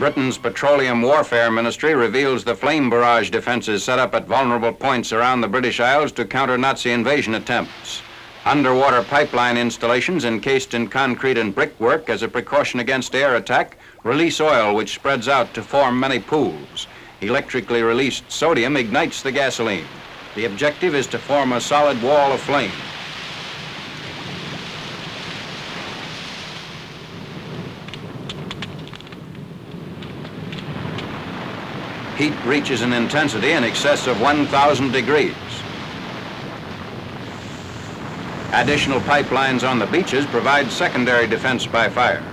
Britain's Petroleum Warfare Ministry reveals the flame barrage defenses set up at vulnerable points around the British Isles to counter Nazi invasion attempts. Underwater pipeline installations encased in concrete and brickwork as a precaution against air attack release oil which spreads out to form many pools. Electrically released sodium ignites the gasoline. The objective is to form a solid wall of flame. Heat reaches an intensity in excess of 1,000 degrees. Additional pipelines on the beaches provide secondary defense by fire.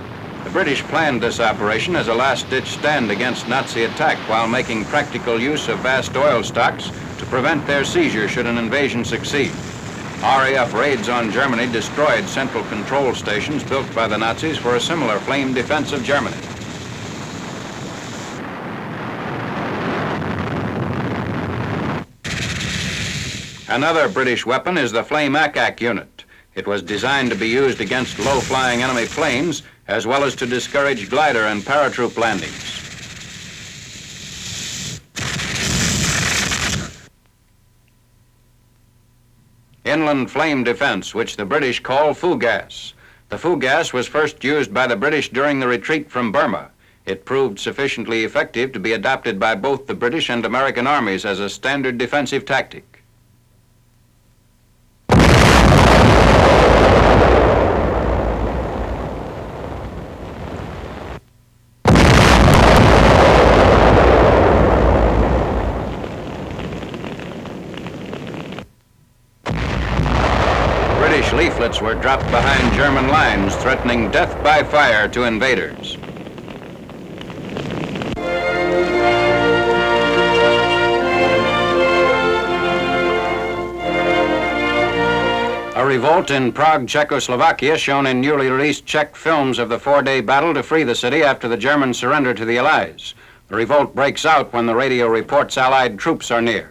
The British planned this operation as a last-ditch stand against Nazi attack while making practical use of vast oil stocks to prevent their seizure should an invasion succeed. RAF raids on Germany destroyed central control stations built by the Nazis for a similar flame defense of Germany. Another British weapon is the Flame Ack unit. It was designed to be used against low-flying enemy planes, as well as to discourage glider and paratroop landings. Inland flame defense, which the British call fougasse. The fougasse was first used by the British during the retreat from Burma. It proved sufficiently effective to be adopted by both the British and American armies as a standard defensive tactic. British leaflets were dropped behind German lines, threatening death by fire to invaders. A revolt in Prague, Czechoslovakia, shown in newly released Czech films of the four-day battle to free the city after the German surrender to the Allies. The revolt breaks out when the radio reports Allied troops are near.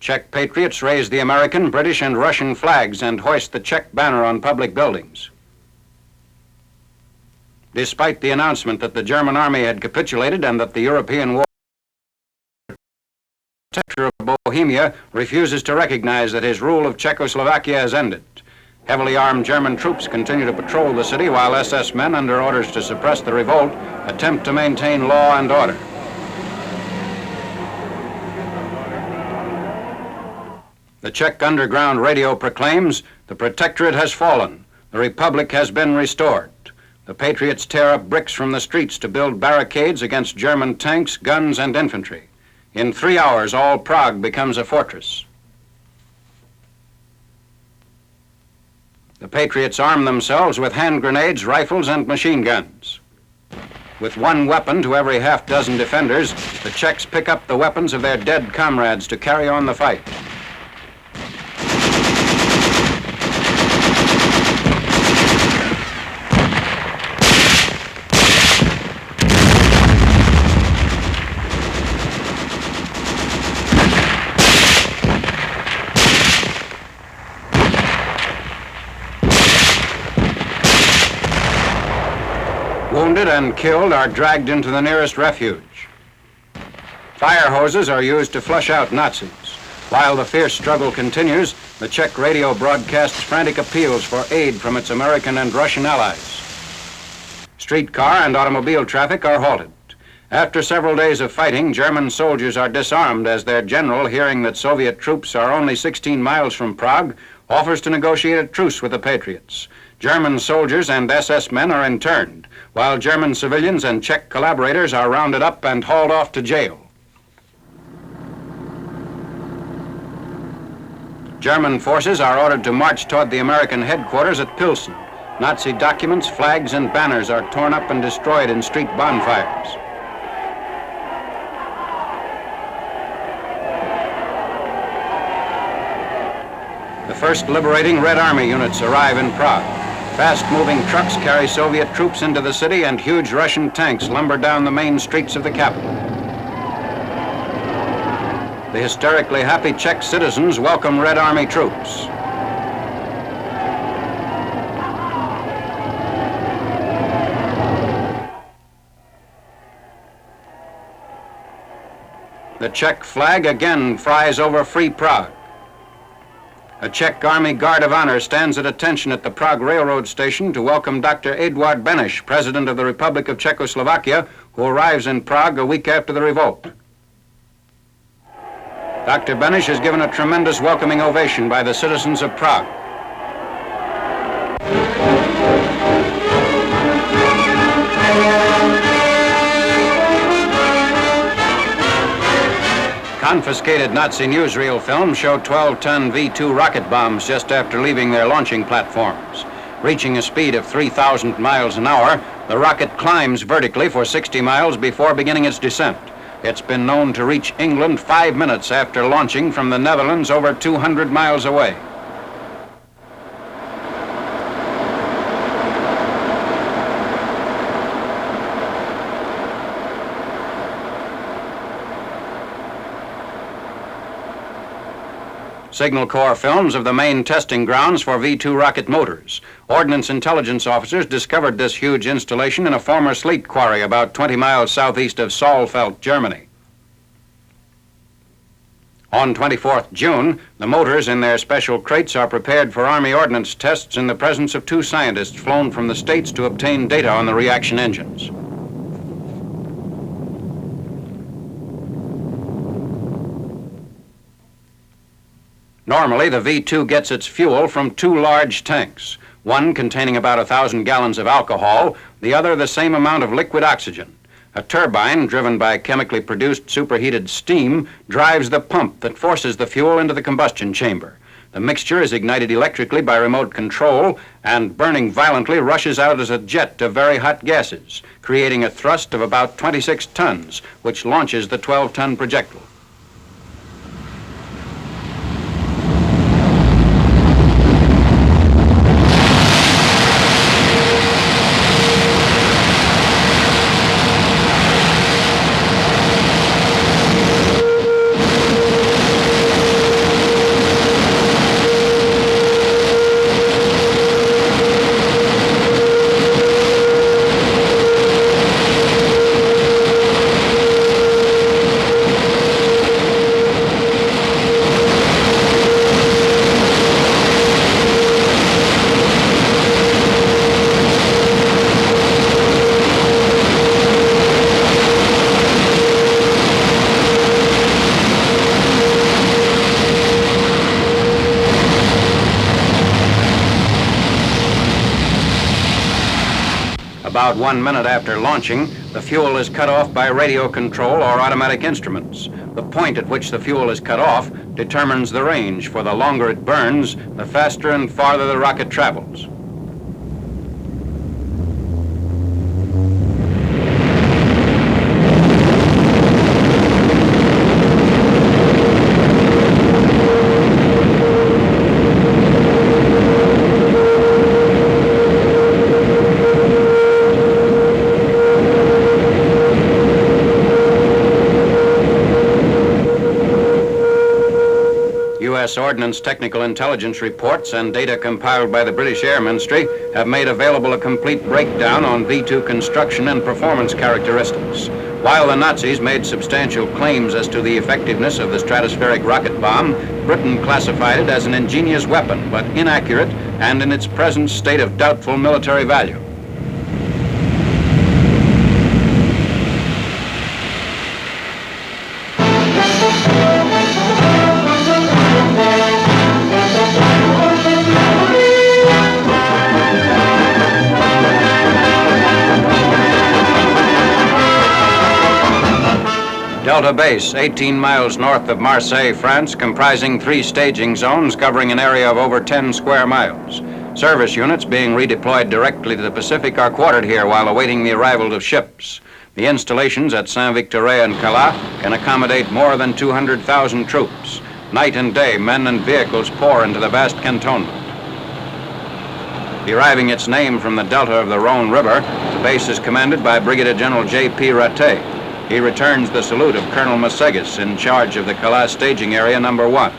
Czech patriots raise the American, British, and Russian flags and hoist the Czech banner on public buildings. Despite the announcement that the German army had capitulated and that the European war protector of Bohemia refuses to recognize that his rule of Czechoslovakia has ended. Heavily armed German troops continue to patrol the city while SS men, under orders to suppress the revolt, attempt to maintain law and order. The Czech underground radio proclaims, "The protectorate has fallen. The republic has been restored." The patriots tear up bricks from the streets to build barricades against German tanks, guns, and infantry. In 3 hours, all Prague becomes a fortress. The patriots arm themselves with hand grenades, rifles, and machine guns. With one weapon to every half-dozen defenders, the Czechs pick up the weapons of their dead comrades to carry on the fight. Wounded and killed are dragged into the nearest refuge. Fire hoses are used to flush out Nazis. While the fierce struggle continues, the Czech radio broadcasts frantic appeals for aid from its American and Russian allies. Streetcar and automobile traffic are halted. After several days of fighting, German soldiers are disarmed as their general, hearing that Soviet troops are only 16 miles from Prague, offers to negotiate a truce with the patriots. German soldiers and SS men are interned, while German civilians and Czech collaborators are rounded up and hauled off to jail. German forces are ordered to march toward the American headquarters at Pilsen. Nazi documents, flags, and banners are torn up and destroyed in street bonfires. The first liberating Red Army units arrive in Prague. Fast-moving trucks carry Soviet troops into the city, and huge Russian tanks lumber down the main streets of the capital. The hysterically happy Czech citizens welcome Red Army troops. the Czech flag again flies over free Prague. A Czech Army Guard of Honor stands at attention at the Prague Railroad Station to welcome Dr. Eduard Beneš, President of the Republic of Czechoslovakia, who arrives in Prague a week after the revolt. Dr. Beneš is given a tremendous welcoming ovation by the citizens of Prague. Confiscated Nazi newsreel films show 12-ton V-2 rocket bombs just after leaving their launching platforms. Reaching a speed of 3,000 miles an hour, the rocket climbs vertically for 60 miles before beginning its descent. It's been known to reach England 5 minutes after launching from the Netherlands over 200 miles away. Signal Corps films of the main testing grounds for V-2 rocket motors. Ordnance intelligence officers discovered this huge installation in a former slate quarry about 20 miles southeast of Saalfeld, Germany. On 24th June, the motors in their special crates are prepared for Army ordnance tests in the presence of 2 scientists flown from the States to obtain data on the reaction engines. Normally, the V-2 gets its fuel from 2 large tanks, one containing about 1,000 gallons of alcohol, the other the same amount of liquid oxygen. A turbine, driven by chemically produced superheated steam, drives the pump that forces the fuel into the combustion chamber. The mixture is ignited electrically by remote control and, burning violently, rushes out as a jet of very hot gases, creating a thrust of about 26 tons, which launches the 12-ton projectile. About 1 minute after launching, the fuel is cut off by radio control or automatic instruments. The point at which the fuel is cut off determines the range, for the longer it burns, the faster and farther the rocket travels. U.S. Ordnance Technical Intelligence reports and data compiled by the British Air Ministry have made available a complete breakdown on V-2 construction and performance characteristics. While the Nazis made substantial claims as to the effectiveness of the stratospheric rocket bomb, Britain classified it as an ingenious weapon, but inaccurate and in its present state of doubtful military value. Delta Base, 18 miles north of Marseille, France, comprising 3 staging zones covering an area of over 10 square miles. Service units being redeployed directly to the Pacific are quartered here while awaiting the arrival of ships. The installations at Saint-Victoré and Calas can accommodate more than 200,000 troops. Night and day, men and vehicles pour into the vast cantonment. Deriving its name from the delta of the Rhone River, the base is commanded by Brigadier General J.P. Rattay. He returns the salute of Colonel Masegas in charge of the Calas Staging Area number 1.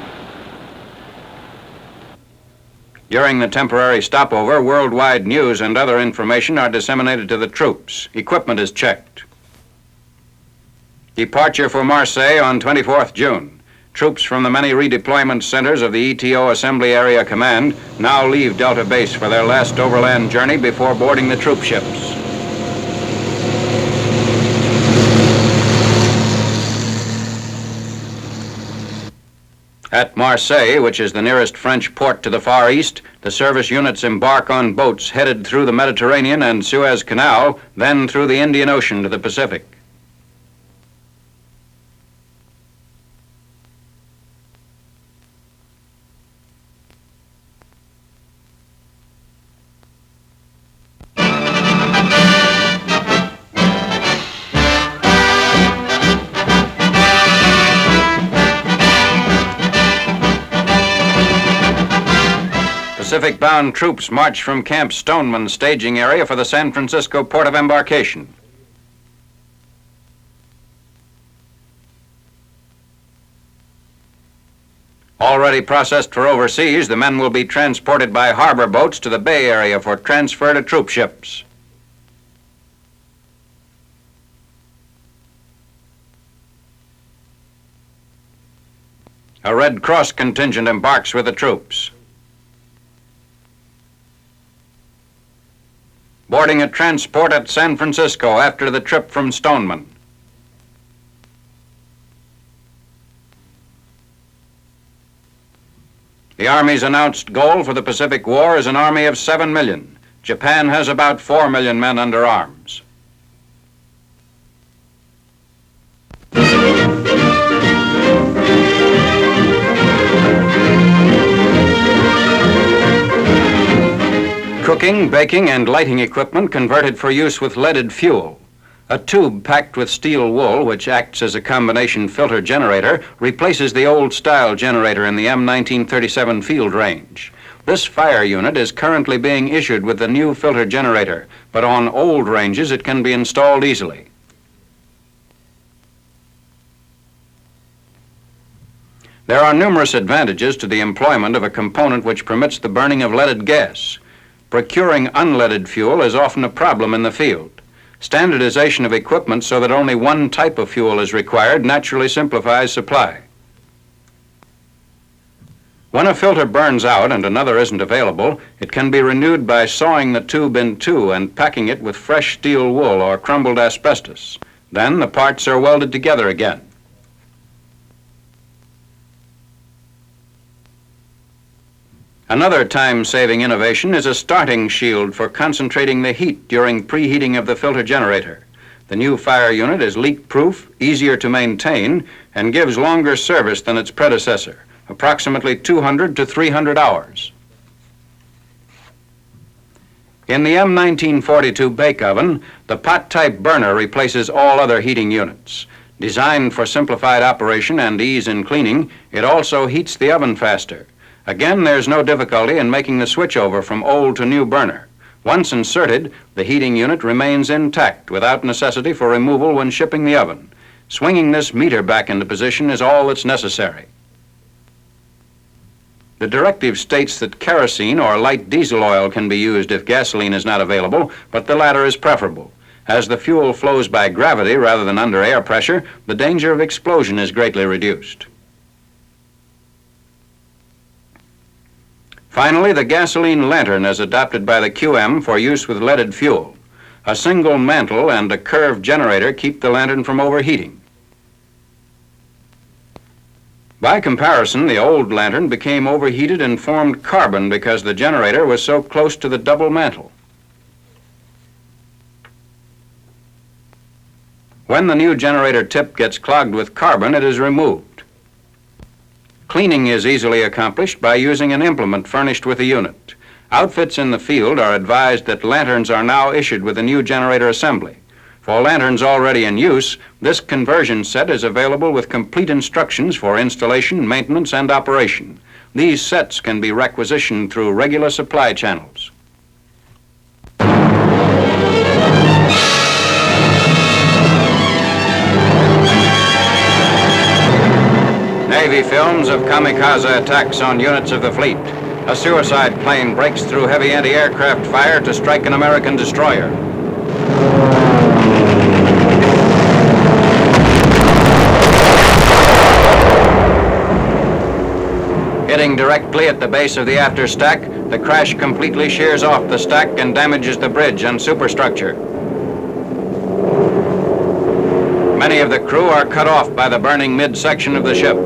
During the temporary stopover, worldwide news and other information are disseminated to the troops. Equipment is checked. Departure for Marseille on 24th June. Troops from the many redeployment centers of the ETO Assembly Area Command now leave Delta Base for their last overland journey before boarding the troop ships. At Marseille, which is the nearest French port to the Far East, the service units embark on boats headed through the Mediterranean and Suez Canal, then through the Indian Ocean to the Pacific. Pacific-bound troops march from Camp Stoneman staging area for the San Francisco port of embarkation. Already processed for overseas, the men will be transported by harbor boats to the Bay Area for transfer to troop ships. A Red Cross contingent embarks with the troops. Boarding a transport at San Francisco after the trip from Stoneman. The Army's announced goal for the Pacific War is an army of 7 million. Japan has about 4 million men under arms. Cooking, baking, and lighting equipment converted for use with leaded fuel. A tube packed with steel wool, which acts as a combination filter generator, replaces the old-style generator in the M1937 field range. This fire unit is currently being issued with the new filter generator, but on old ranges it can be installed easily. There are numerous advantages to the employment of a component which permits the burning of leaded gas. Procuring unleaded fuel is often a problem in the field. Standardization of equipment so that only one type of fuel is required naturally simplifies supply. When a filter burns out and another isn't available, it can be renewed by sawing the tube in two and packing it with fresh steel wool or crumbled asbestos. Then the parts are welded together again. Another time-saving innovation is a starting shield for concentrating the heat during preheating of the filter generator. The new fire unit is leak-proof, easier to maintain, and gives longer service than its predecessor, approximately 200 to 300 hours. In the M1942 bake oven, the pot-type burner replaces all other heating units. Designed for simplified operation and ease in cleaning, it also heats the oven faster. Again, there's no difficulty in making the switchover from old to new burner. Once inserted, the heating unit remains intact without necessity for removal when shipping the oven. Swinging this meter back into position is all that's necessary. The directive states that kerosene or light diesel oil can be used if gasoline is not available, but the latter is preferable. As the fuel flows by gravity rather than under air pressure, the danger of explosion is greatly reduced. Finally, the gasoline lantern is adopted by the QM for use with leaded fuel. A single mantle and a curved generator keep the lantern from overheating. By comparison, the old lantern became overheated and formed carbon because the generator was so close to the double mantle. When the new generator tip gets clogged with carbon, it is removed. Cleaning is easily accomplished by using an implement furnished with a unit. Outfits in the field are advised that lanterns are now issued with a new generator assembly. For lanterns already in use, this conversion set is available with complete instructions for installation, maintenance, and operation. These sets can be requisitioned through regular supply channels. Navy films of kamikaze attacks on units of the fleet. A suicide plane breaks through heavy anti-aircraft fire to strike an American destroyer. Landing directly at the base of the afterstack, the crash completely shears off the stack and damages the bridge and superstructure. Many of the crew are cut off by the burning midsection of the ship.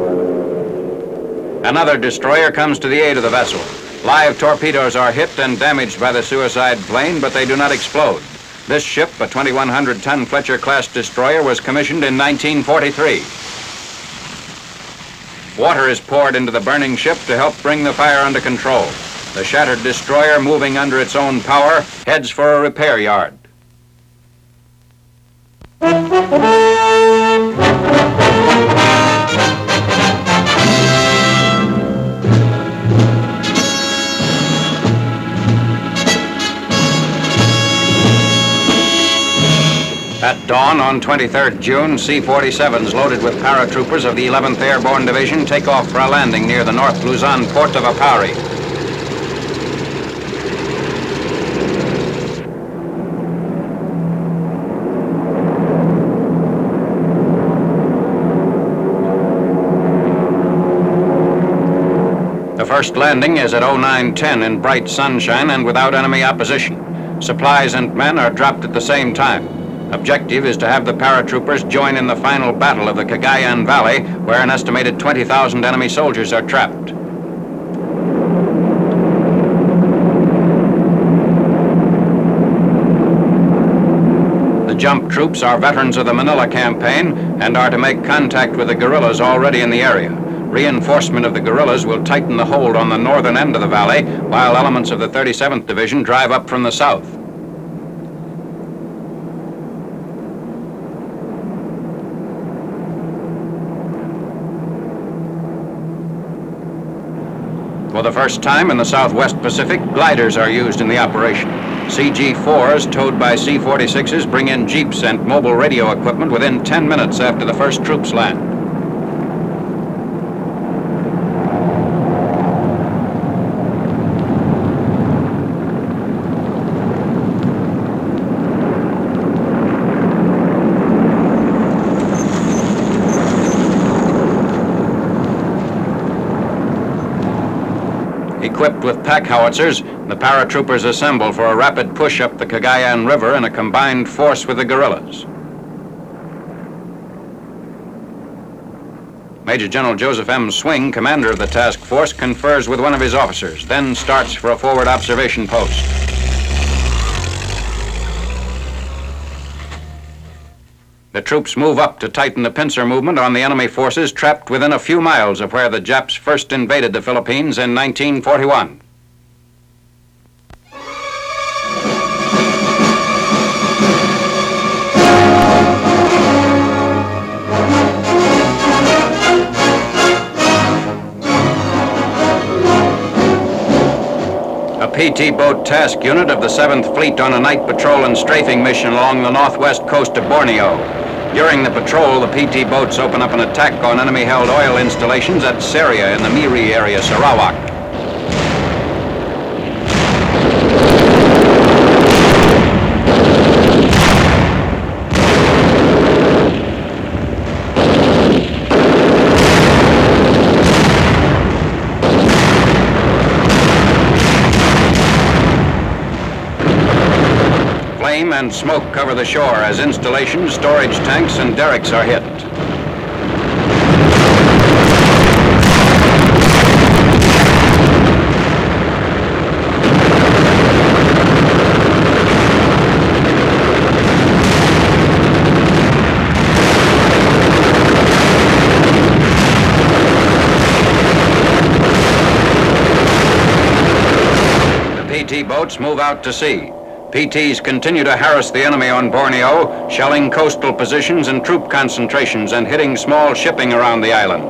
Another destroyer comes to the aid of the vessel. Live torpedoes are hit and damaged by the suicide plane, but they do not explode. This ship, a 2,100-ton Fletcher-class destroyer, was commissioned in 1943. Water is poured into the burning ship to help bring the fire under control. The shattered destroyer, moving under its own power, heads for a repair yard. At dawn on 23rd June, C-47s loaded with paratroopers of the 11th Airborne Division take off for a landing near the North Luzon port of Apari. The first landing is at 09:10 in bright sunshine and without enemy opposition. Supplies and men are dropped at the same time. Objective is to have the paratroopers join in the final battle of the Cagayan Valley, where an estimated 20,000 enemy soldiers are trapped. The jump troops are veterans of the Manila campaign and are to make contact with the guerrillas already in the area. Reinforcement of the guerrillas will tighten the hold on the northern end of the valley, while elements of the 37th Division drive up from the south. For the first time in the Southwest Pacific, gliders are used in the operation. CG-4s towed by C-46s bring in jeeps and mobile radio equipment within 10 minutes after the first troops land. Equipped with pack howitzers, the paratroopers assemble for a rapid push up the Cagayan River in a combined force with the guerrillas. Major General Joseph M. Swing, commander of the task force, confers with one of his officers, then starts for a forward observation post. The troops move up to tighten the pincer movement on the enemy forces trapped within a few miles of where the Japs first invaded the Philippines in 1941. A PT boat task unit of the 7th Fleet on a night patrol and strafing mission along the northwest coast of Borneo. During the patrol, the PT boats open up an attack on enemy-held oil installations at Seria in the Miri area, Sarawak. Flame and smoke cover the shore as installations, storage tanks, and derricks are hit. The PT boats move out to sea. PTs continue to harass the enemy on Borneo, shelling coastal positions and troop concentrations and hitting small shipping around the island.